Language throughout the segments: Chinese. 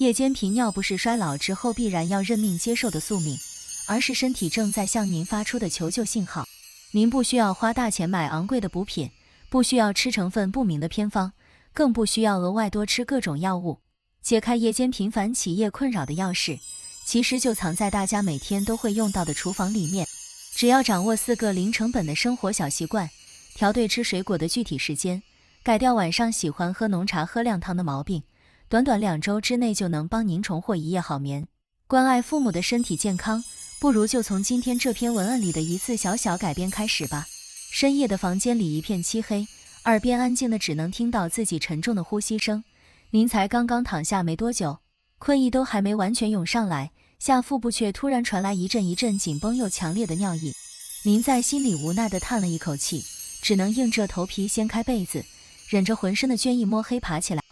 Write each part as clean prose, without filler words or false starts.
夜间频尿不是衰老之后必然要认命接受的宿命，而是身体正在向您发出的求救信号。您不需要花大钱买昂贵的补品，不需要吃成分不明的偏方，更不需要额外多吃各种药物。解开夜间频繁起夜困扰的钥匙，其实就藏在大家每天都会用到的厨房里面。只要掌握4个零成本的生活小习惯，调对吃水果的具体时间，改掉晚上喜欢喝浓茶喝亮汤的毛病，短短2周之内就能帮您重获一夜好眠。关爱父母的身体健康，不如就从今天这篇文案里的一次小小改变开始吧。深夜的房间里一片漆黑，耳边安静的只能听到自己沉重的呼吸声。您才刚刚躺下没多久，困意都还没完全涌上来，下腹部却突然传来一阵一阵紧绷又强烈的尿意。您在心里无奈地叹了一口气，只能硬着头皮掀开被子，忍着浑身的倦意摸黑爬起来。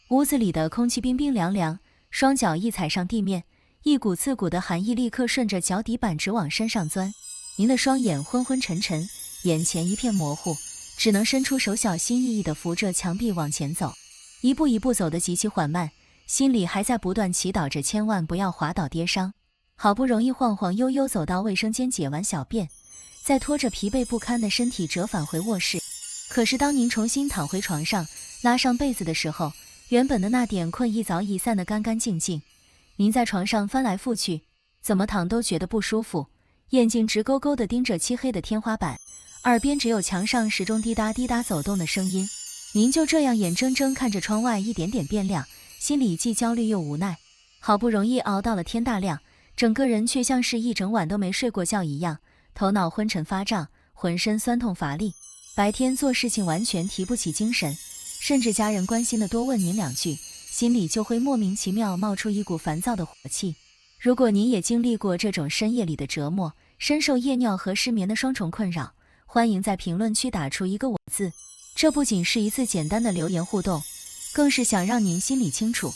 屋子里的空气冰冰凉凉，双脚一踩上地面，一股刺骨的寒意立刻顺着脚底板直往身上钻。您的双眼昏昏沉沉，眼前一片模糊，只能伸出手小心翼翼地扶着墙壁往前走，一步一步走得极其缓慢，心里还在不断祈祷着千万不要滑倒跌伤。好不容易晃晃悠悠走到卫生间解完小便，再拖着疲惫不堪的身体折返回卧室。可是当您重新躺回床上，拉上被子的时候，原本的那点困意早已散得干干净净。您在床上翻来覆去，怎么躺都觉得不舒服，眼睛直勾勾地盯着漆黑的天花板，耳边只有墙上始终滴答滴答走动的声音。您就这样眼睁睁看着窗外一点点变亮，心里既焦虑又无奈。好不容易熬到了天大亮，整个人却像是一整晚都没睡过觉一样，头脑昏沉发胀，浑身酸痛乏力。白天做事情完全提不起精神，甚至家人关心的多问您2句，心里就会莫名其妙冒出一股烦躁的火气。如果您也经历过这种深夜里的折磨，深受夜尿和失眠的双重困扰，欢迎在评论区打出一个我字。这不仅是一次简单的留言互动，更是想让您心里清楚，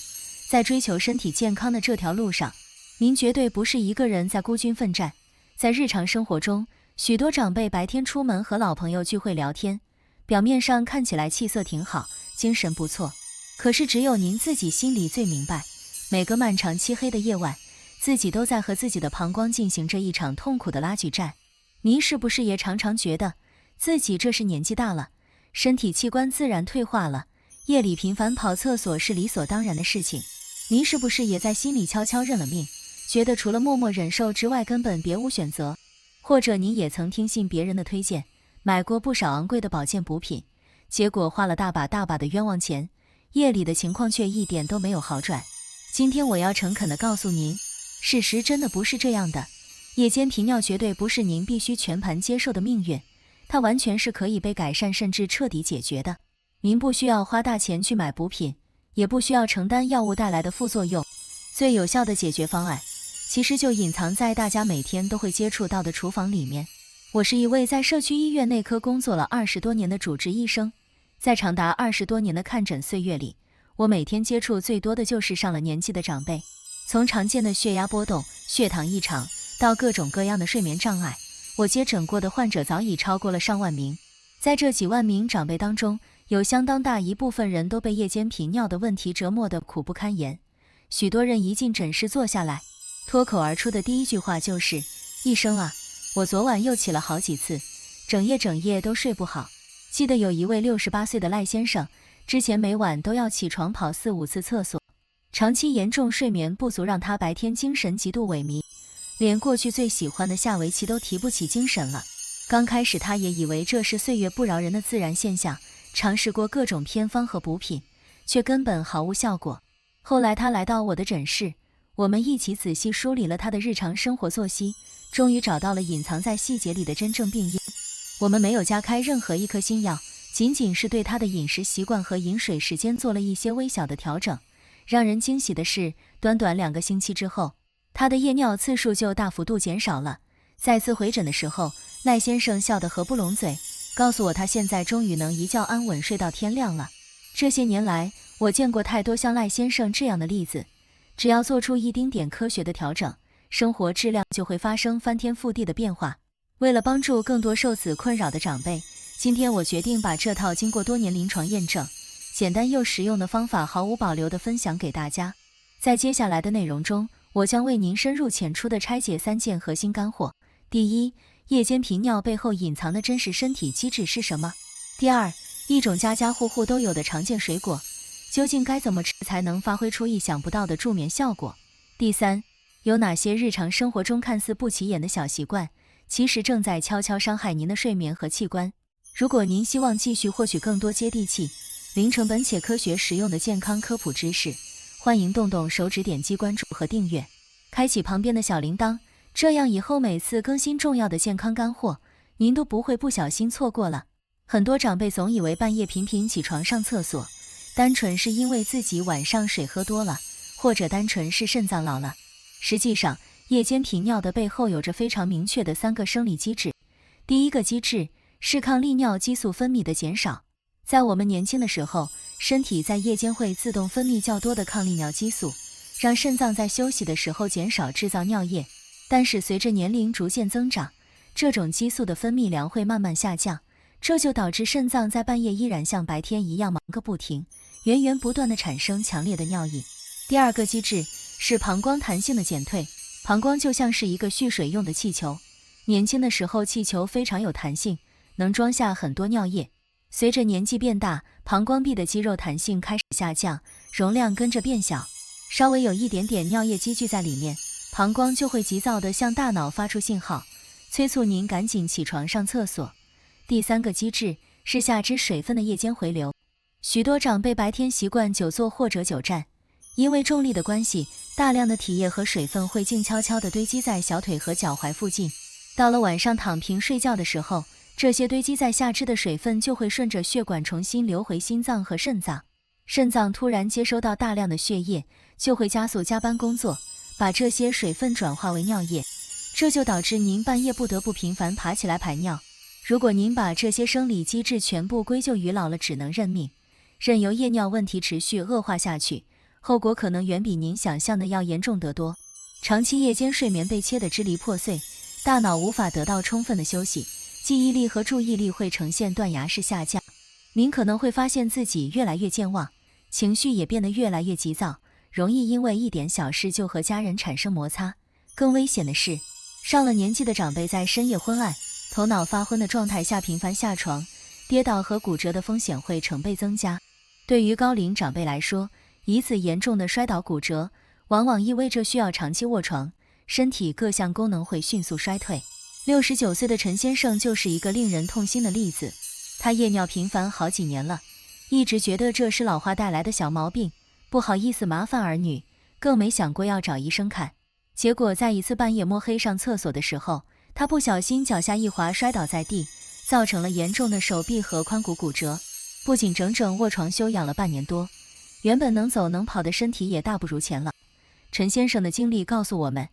在追求身体健康的这条路上，您绝对不是一个人在孤军奋战。在日常生活中，许多长辈白天出门和老朋友聚会聊天，表面上看起来气色挺好，精神不错，可是只有您自己心里最明白，每个漫长漆黑的夜晚，自己都在和自己的膀胱进行着一场痛苦的拉锯战。您是不是也常常觉得自己这是年纪大了，身体器官自然退化了，夜里频繁跑厕所是理所当然的事情？您是不是也在心里悄悄认了命，觉得除了默默忍受之外根本别无选择？或者您也曾听信别人的推荐，买过不少昂贵的保健补品，结果花了大把大把的冤枉钱，夜里的情况却一点都没有好转。今天我要诚恳地告诉您，事实真的不是这样的。夜间频尿绝对不是您必须全盘接受的命运，它完全是可以被改善甚至彻底解决的。您不需要花大钱去买补品，也不需要承担药物带来的副作用，最有效的解决方案其实就隐藏在大家每天都会接触到的厨房里面。我是一位在社区医院内科工作了20多年的主治医生，在长达20多年的看诊岁月里，我每天接触最多的就是上了年纪的长辈，从常见的血压波动、血糖异常到各种各样的睡眠障碍，我接诊过的患者早已超过了上万名。在这几万名长辈当中，有相当大一部分人都被夜间频尿的问题折磨得苦不堪言。许多人一进诊室坐下来，脱口而出的第一句话就是：医生啊，我昨晚又起了好几次，整夜都睡不好。记得有一位68岁的赖先生，之前每晚都要起床跑4、5次厕所，长期严重睡眠不足让他白天精神极度萎靡，连过去最喜欢的下围棋都提不起精神了。刚开始他也以为这是岁月不饶人的自然现象，尝试过各种偏方和补品，却根本毫无效果。后来他来到我的诊室，我们一起仔细梳理了他的日常生活作息，终于找到了隐藏在细节里的真正病因。我们没有加开任何一颗新药，仅仅是对他的饮食习惯和饮水时间做了一些微小的调整。让人惊喜的是，短短2个星期之后，他的夜尿次数就大幅度减少了。再次回诊的时候，赖先生笑得合不拢嘴，告诉我他现在终于能一觉安稳睡到天亮了。这些年来，我见过太多像赖先生这样的例子，只要做出一丁点科学的调整，生活质量就会发生翻天覆地的变化。为了帮助更多受此困扰的长辈，今天我决定把这套经过多年临床验证、简单又实用的方法毫无保留地分享给大家。在接下来的内容中，我将为您深入浅出地拆解3件核心干货。第一，夜间频尿背后隐藏的真实身体机制是什么？第二，一种家家户户都有的常见水果，究竟该怎么吃才能发挥出意想不到的助眠效果？第三，有哪些日常生活中看似不起眼的小习惯，其实正在悄悄伤害您的睡眠和器官？如果您希望继续获取更多接地气、零成本且科学实用的健康科普知识，欢迎动动手指点击关注和订阅，开启旁边的小铃铛，这样以后每次更新重要的健康干货，您都不会不小心错过了。很多长辈总以为半夜频频起床上厕所，单纯是因为自己晚上水喝多了，或者单纯是肾脏老了。实际上，夜间频尿的背后有着非常明确的3个生理机制。第一个机制是抗利尿激素分泌的减少。在我们年轻的时候，身体在夜间会自动分泌较多的抗利尿激素，让肾脏在休息的时候减少制造尿液。但是随着年龄逐渐增长，这种激素的分泌量会慢慢下降，这就导致肾脏在半夜依然像白天一样忙个不停，源源不断地产生强烈的尿意。第二个机制是膀胱弹性的减退。膀胱就像是一个蓄水用的气球，年轻的时候气球非常有弹性，能装下很多尿液。随着年纪变大，膀胱壁的肌肉弹性开始下降，容量跟着变小，稍微有一点点尿液积聚在里面，膀胱就会急躁地向大脑发出信号，催促您赶紧起床上厕所。第三个机制是下肢水分的夜间回流。许多长辈白天习惯久坐或者久站，因为重力的关系，大量的体液和水分会静悄悄地堆积在小腿和脚踝附近。到了晚上躺平睡觉的时候，这些堆积在下肢的水分就会顺着血管重新流回心脏和肾脏。肾脏突然接收到大量的血液，就会加速加班工作，把这些水分转化为尿液，这就导致您半夜不得不频繁爬起来排尿。如果您把这些生理机制全部归咎于老了只能认命，任由夜尿问题持续恶化下去，后果可能远比您想象的要严重得多。长期夜间睡眠被切得支离破碎，大脑无法得到充分的休息，记忆力和注意力会呈现断崖式下降。您可能会发现自己越来越健忘，情绪也变得越来越急躁，容易因为一点小事就和家人产生摩擦。更危险的是，上了年纪的长辈在深夜昏暗、头脑发昏的状态下频繁下床，跌倒和骨折的风险会成倍增加。对于高龄长辈来说，一次严重的摔倒骨折，往往意味着需要长期卧床，身体各项功能会迅速衰退。69岁的陈先生就是一个令人痛心的例子。他夜尿频繁好几年了，一直觉得这是老化带来的小毛病，不好意思麻烦儿女，更没想过要找医生看。结果在一次半夜摸黑上厕所的时候，他不小心脚下一滑摔倒在地，造成了严重的手臂和髋骨骨折，不仅整整卧床休养了半年多，原本能走能跑的身体也大不如前了。陈先生的经历告诉我们，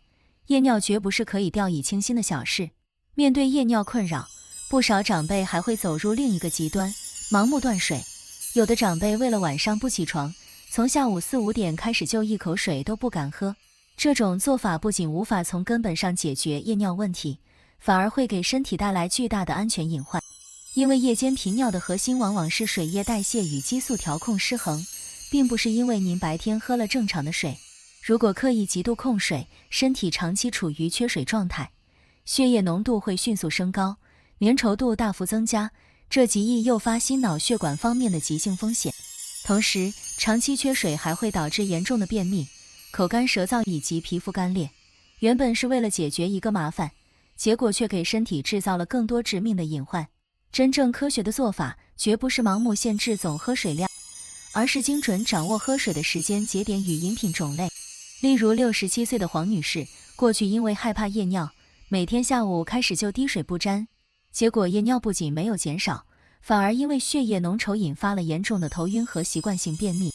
夜尿绝不是可以掉以轻心的小事。面对夜尿困扰，不少长辈还会走入另一个极端，盲目断水。有的长辈为了晚上不起床，从下午4、5点开始就一口水都不敢喝。这种做法不仅无法从根本上解决夜尿问题，反而会给身体带来巨大的安全隐患。因为夜间频尿的核心往往是水液代谢与激素调控失衡，并不是因为您白天喝了正常的水。如果刻意极度控水，身体长期处于缺水状态，血液浓度会迅速升高，粘稠度大幅增加，这极易诱发心脑血管方面的急性风险。同时，长期缺水还会导致严重的便秘、口干舌燥以及皮肤干裂。原本是为了解决一个麻烦，结果却给身体制造了更多致命的隐患。真正科学的做法绝不是盲目限制总喝水量，而是精准掌握喝水的时间节点与饮品种类。例如67岁的黄女士，过去因为害怕夜尿，每天下午开始就滴水不沾，结果夜尿不仅没有减少，反而因为血液浓稠引发了严重的头晕和习惯性便秘。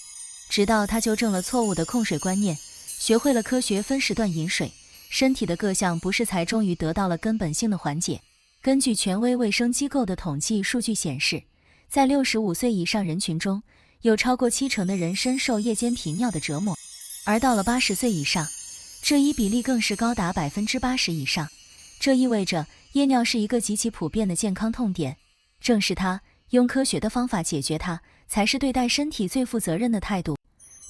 直到她纠正了错误的控水观念，学会了科学分时段饮水，身体的各项不适才终于得到了根本性的缓解。根据权威卫生机构的统计数据显示，在65岁以上人群中，有超过70%的人深受夜间频尿的折磨，而到了80岁以上，这一比例更是高达80%以上。这意味着夜尿是一个极其普遍的健康痛点，正视它，用科学的方法解决它，才是对待身体最负责任的态度。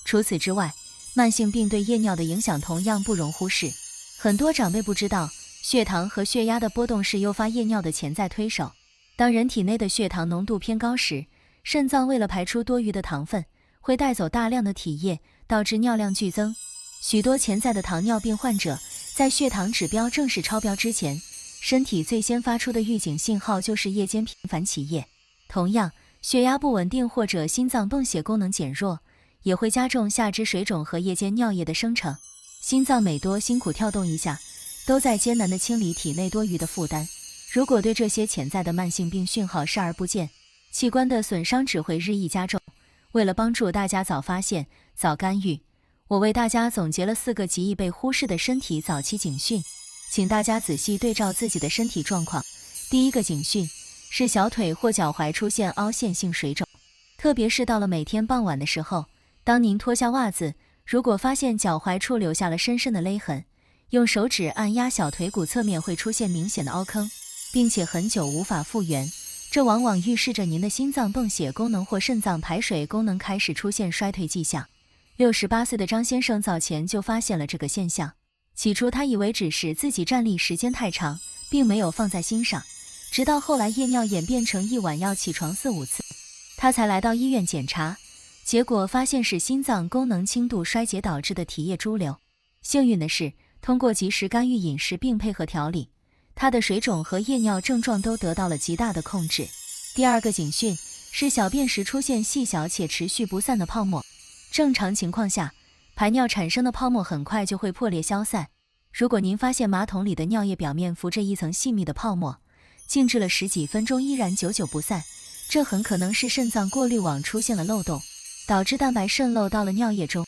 除此之外，慢性病对夜尿的影响同样不容忽视。很多长辈不知道，血糖和血压的波动是诱发夜尿的潜在推手。当人体内的血糖浓度偏高时，肾脏为了排出多余的糖分，会带走大量的体液，导致尿量剧增。许多潜在的糖尿病患者在血糖指标正式超标之前，身体最先发出的预警信号就是夜间频繁起夜。同样，血压不稳定或者心脏泵血功能减弱，也会加重下肢水肿和夜间尿液的生成。心脏每多辛苦跳动一下，都在艰难地清理体内多余的负担。如果对这些潜在的慢性病讯号视而不见，器官的损伤只会日益加重。为了帮助大家早发现、早干预，我为大家总结了4个极易被忽视的身体早期警讯，请大家仔细对照自己的身体状况。第一个警讯是小腿或脚踝出现凹陷性水肿，特别是到了每天傍晚的时候，当您脱下袜子，如果发现脚踝处留下了深深的勒痕，用手指按压小腿骨侧面会出现明显的凹坑，并且很久无法复原，这往往预示着您的心脏泵血功能或肾脏排水功能开始出现衰退迹象。68岁的张先生早前就发现了这个现象，起初他以为只是自己站立时间太长，并没有放在心上，直到后来夜尿演变成一晚要起床4、5次，他才来到医院检查，结果发现是心脏功能轻度衰竭导致的体液潴留。幸运的是，通过及时干预饮食并配合调理，他的水肿和夜尿症状都得到了极大的控制。第二个警讯是小便时出现细小且持续不散的泡沫。正常情况下，排尿产生的泡沫很快就会破裂消散。如果您发现马桶里的尿液表面浮着一层细密的泡沫，静置了10几分钟依然久久不散，这很可能是肾脏过滤网出现了漏洞，导致蛋白渗漏到了尿液中。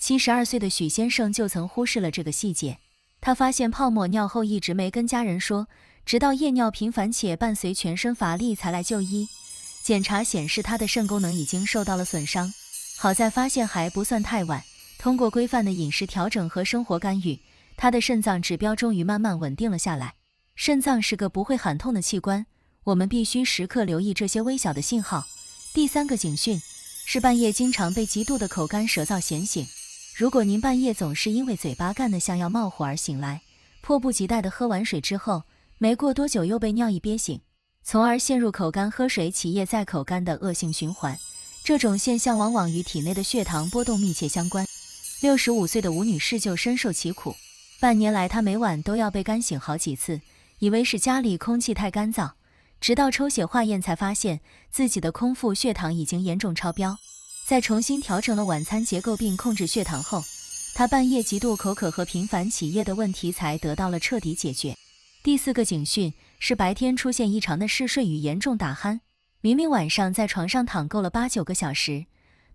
72岁的许先生就曾忽视了这个细节，他发现泡沫尿后一直没跟家人说，直到夜尿频繁且伴随全身乏力才来就医。检查显示他的肾功能已经受到了损伤，好在发现还不算太晚，通过规范的饮食调整和生活干预，他的肾脏指标终于慢慢稳定了下来。肾脏是个不会喊痛的器官，我们必须时刻留意这些微小的信号。第三个警讯是半夜经常被极度的口干舌燥闲醒。如果您半夜总是因为嘴巴干得像要冒火而醒来，迫不及待地喝完水之后，没过多久又被尿意憋醒，从而陷入口干喝水起夜再口干的恶性循环。这种现象往往与体内的血糖波动密切相关。65岁的吴女士就深受其苦，半年来她每晚都要被干醒好几次，以为是家里空气太干燥，直到抽血化验才发现自己的空腹血糖已经严重超标。在重新调整了晚餐结构并控制血糖后，她半夜极度口渴和频繁起夜的问题才得到了彻底解决。第四个警讯是白天出现异常的嗜睡与严重打鼾。明明晚上在床上躺够了8、9个小时，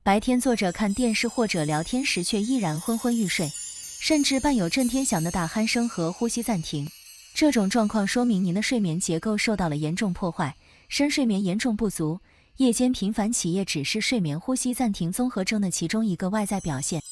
白天坐着看电视或者聊天时却依然昏昏欲睡，甚至伴有震天响的打鼾声和呼吸暂停。这种状况说明您的睡眠结构受到了严重破坏，深睡眠严重不足。夜间频繁起夜只是睡眠呼吸暂停综合征的其中一个外在表现。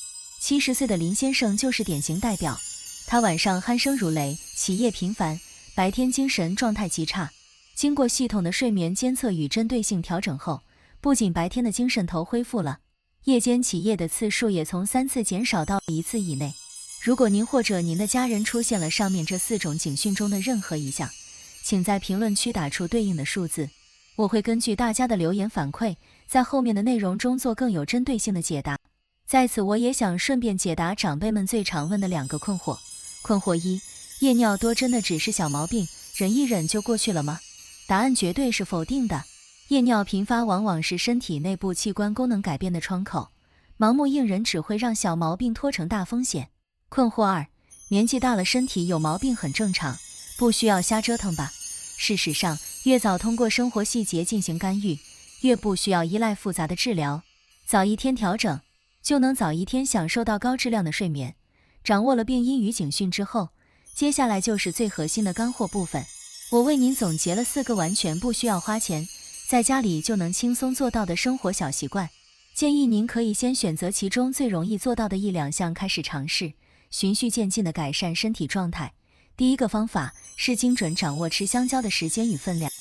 70岁的林先生就是典型代表，他晚上鼾声如雷，起夜频繁，白天精神状态极差。经过系统的睡眠监测与针对性调整后，不仅白天的精神头恢复了，夜间起夜的次数也从3次减少到1次以内。如果您或者您的家人出现了上面这4种警讯中的任何一项，请在评论区打出对应的数字，我会根据大家的留言反馈，在后面的内容中做更有针对性的解答。在此我也想顺便解答长辈们最常问的2个困惑。困惑1：夜尿多真的只是小毛病，忍一忍就过去了吗？答案绝对是否定的。夜尿频发往往是身体内部器官功能改变的窗口，盲目应忍只会让小毛病拖成大风险。困惑2：年纪大了身体有毛病很正常，不需要瞎折腾吧？事实上，越早通过生活细节进行干预，越不需要依赖复杂的治疗。早一天调整，就能早一天享受到高质量的睡眠。掌握了病因与警讯之后，接下来就是最核心的干货部分。我为您总结了4个完全不需要花钱，在家里就能轻松做到的生活小习惯。建议您可以先选择其中最容易做到的1、2项开始尝试，循序渐进地改善身体状态。第一个方法是精准掌握吃香蕉的时间与分量。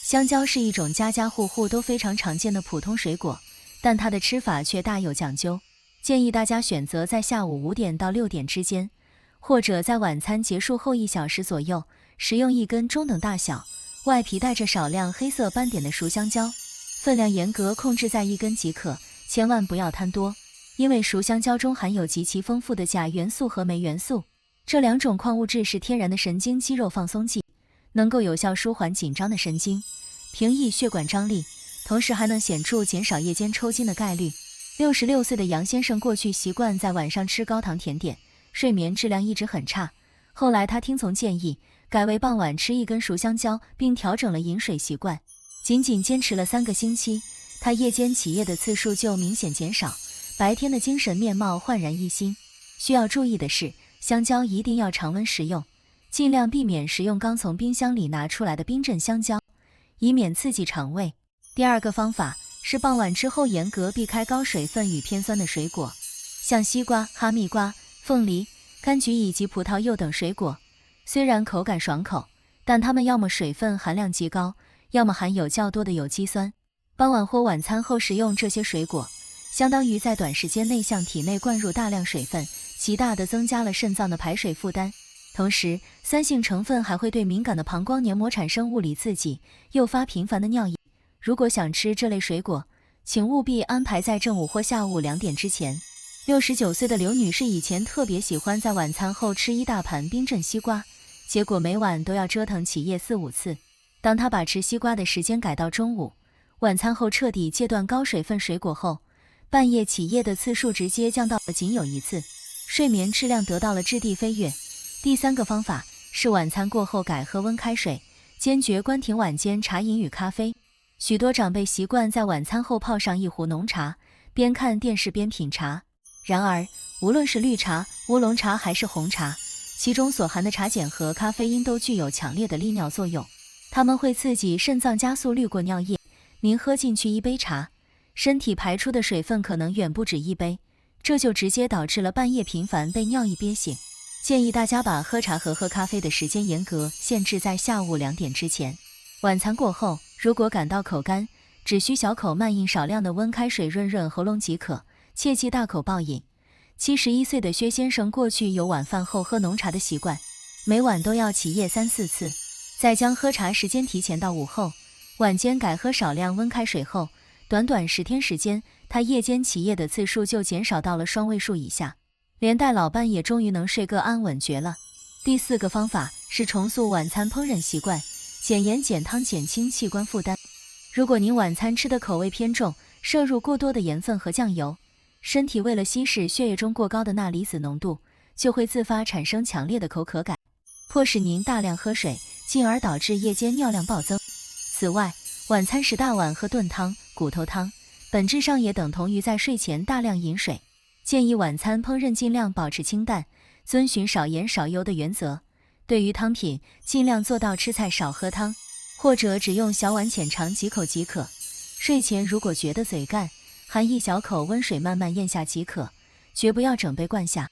香蕉是一种家家户户都非常常见的普通水果，但它的吃法却大有讲究。建议大家选择在下午5点到6点之间，或者在晚餐结束后1小时左右，食用1根中等大小、外皮带着少量黑色斑点的熟香蕉，分量严格控制在1根即可，千万不要贪多，因为熟香蕉中含有极其丰富的钾元素和镁元素，这2种矿物质是天然的神经肌肉放松剂，能够有效舒缓紧张的神经，平抑血管张力，同时还能显著减少夜间抽筋的概率。66岁的杨先生过去习惯在晚上吃高糖甜点，睡眠质量一直很差。后来他听从建议，改为傍晚吃1根熟香蕉，并调整了饮水习惯。仅仅坚持了3个星期，他夜间起夜的次数就明显减少，白天的精神面貌焕然一新。需要注意的是，香蕉一定要常温食用，尽量避免食用刚从冰箱里拿出来的冰镇香蕉，以免刺激肠胃。第2个方法是傍晚之后严格避开高水分与偏酸的水果，像西瓜、哈密瓜、凤梨、柑橘以及葡萄柚等水果，虽然口感爽口，但它们要么水分含量极高，要么含有较多的有机酸。傍晚或晚餐后食用这些水果，相当于在短时间内向体内灌入大量水分，极大地增加了肾脏的排水负担。同时，酸性成分还会对敏感的膀胱黏膜产生物理刺激，诱发频繁的尿液。如果想吃这类水果，请务必安排在正午或下午2点之前。69岁的刘女士以前特别喜欢在晚餐后吃1大盘冰镇西瓜，结果每晚都要折腾起夜4、5次。当她把吃西瓜的时间改到中午，晚餐后彻底戒断高水分水果后，半夜起夜的次数直接降到了仅有1次，睡眠质量得到了质地飞跃。第3个方法是晚餐过后改喝温开水，坚决关停晚间茶饮与咖啡。许多长辈习惯在晚餐后泡上1壶浓茶，边看电视边品茶。然而，无论是绿茶、乌龙茶还是红茶，其中所含的茶碱和咖啡因都具有强烈的利尿作用，它们会刺激肾脏加速滤过尿液。您喝进去1杯茶，身体排出的水分可能远不止1杯，这就直接导致了半夜频繁被尿意憋醒。建议大家把喝茶和喝咖啡的时间严格限制在下午2点之前。晚餐过后，如果感到口干，只需小口慢饮少量的温开水润润喉咙即可，切忌大口暴饮。71岁的薛先生过去有晚饭后喝浓茶的习惯，每晚都要起夜3、4次，在将喝茶时间提前到午后，晚间改喝少量温开水后，短短10天时间，他夜间起夜的次数就减少到了双位数以下，连带老伴也终于能睡个安稳觉了。第4个方法是重塑晚餐烹饪习惯，减盐减汤，减轻器官负担。如果您晚餐吃的口味偏重，摄入过多的盐分和酱油，身体为了稀释血液中过高的钠离子浓度，就会自发产生强烈的口渴感，迫使您大量喝水，进而导致夜间尿量暴增。此外，晚餐时大碗喝炖汤、骨头汤，本质上也等同于在睡前大量饮水。建议晚餐烹饪尽量保持清淡，遵循少盐少油的原则。对于汤品，尽量做到吃菜少喝汤，或者只用小碗浅尝几口即可。睡前如果觉得嘴干，含1小口温水慢慢咽下即可，绝不要整杯灌下。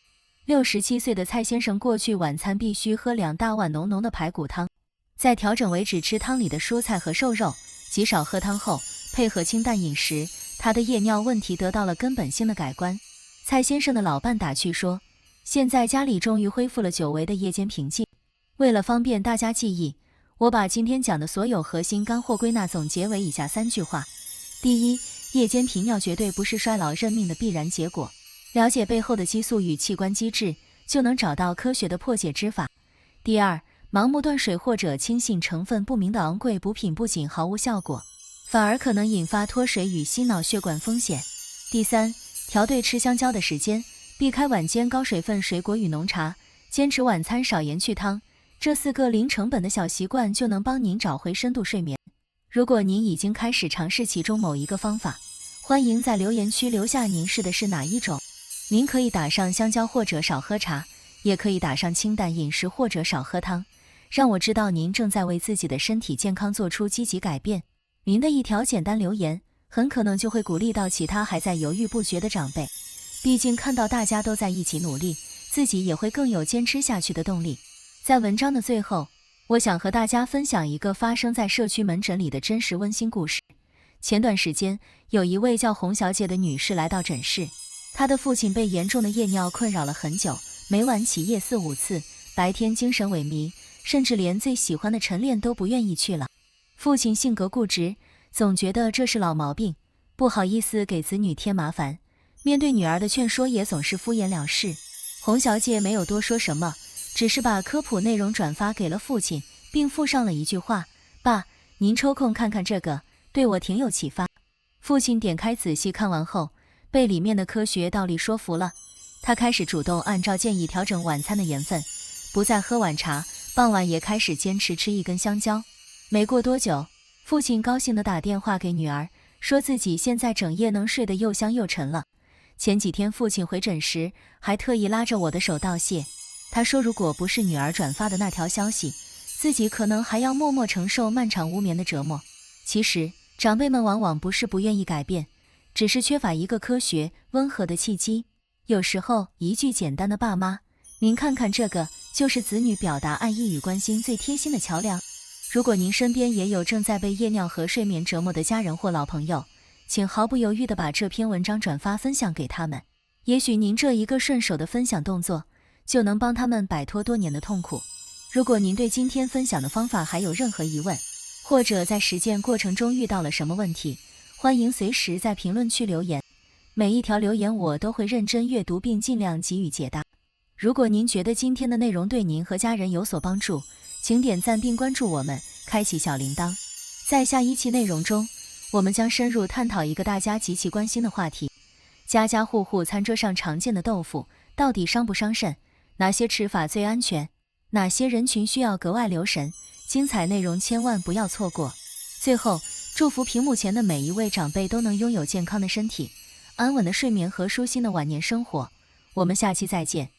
67岁的蔡先生过去晚餐必须喝2大碗浓浓的排骨汤，在调整为只吃汤里的蔬菜和瘦肉，极少喝汤后，配合清淡饮食，他的夜尿问题得到了根本性的改观。蔡先生的老伴打趣说，现在家里终于恢复了久违的夜间平静。为了方便大家记忆，我把今天讲的所有核心干货归纳总结为以下3句话。第一，夜间频尿绝对不是衰老认命的必然结果，了解背后的激素与器官机制，就能找到科学的破解之法。第二，盲目断水或者轻信成分不明的昂贵补品不仅毫无效果，反而可能引发脱水与心脑血管风险。第三，调对吃香蕉的时间，避开晚间高水分水果与浓茶，坚持晚餐少盐去汤，这4个零成本的小习惯就能帮您找回深度睡眠。如果您已经开始尝试其中某一个方法，欢迎在留言区留下您试的是哪一种。您可以打上香蕉或者少喝茶，也可以打上清淡饮食或者少喝汤，让我知道您正在为自己的身体健康做出积极改变。您的一条简单留言，很可能就会鼓励到其他还在犹豫不决的长辈。毕竟看到大家都在一起努力，自己也会更有坚持下去的动力。在文章的最后，我想和大家分享一个发生在社区门诊里的真实温馨故事。前段时间，有一位叫洪小姐的女士来到诊室，他的父亲被严重的夜尿困扰了很久，每晚起夜4、5次，白天精神萎靡，甚至连最喜欢的晨练都不愿意去了。父亲性格固执，总觉得这是老毛病，不好意思给子女添麻烦，面对女儿的劝说也总是敷衍了事。洪小姐没有多说什么，只是把科普内容转发给了父亲，并附上了一句话：爸，您抽空看看这个，对我挺有启发。父亲点开仔细看完后，被里面的科学道理说服了，他开始主动按照建议调整晚餐的盐分，不再喝晚茶，傍晚也开始坚持吃1根香蕉。没过多久，父亲高兴地打电话给女儿，说自己现在整夜能睡得又香又沉了。前几天父亲回诊时，还特意拉着我的手道谢。他说如果不是女儿转发的那条消息，自己可能还要默默承受漫长无眠的折磨。其实，长辈们往往不是不愿意改变，只是缺乏一个科学、温和的契机。有时候，一句简单的爸妈，您看看这个，就是子女表达爱意与关心最贴心的桥梁。如果您身边也有正在被夜尿和睡眠折磨的家人或老朋友，请毫不犹豫地把这篇文章转发分享给他们。也许您这一个顺手的分享动作，就能帮他们摆脱多年的痛苦。如果您对今天分享的方法还有任何疑问，或者在实践过程中遇到了什么问题，欢迎随时在评论区留言，每一条留言我都会认真阅读并尽量给予解答。如果您觉得今天的内容对您和家人有所帮助，请点赞并关注我们，开启小铃铛。在下一期内容中，我们将深入探讨一个大家极其关心的话题：家家户户餐桌上常见的豆腐，到底伤不伤肾？哪些吃法最安全？哪些人群需要格外留神？精彩内容千万不要错过。最后，祝福屏幕前的每一位长辈都能拥有健康的身体、安稳的睡眠和舒心的晚年生活。我们下期再见。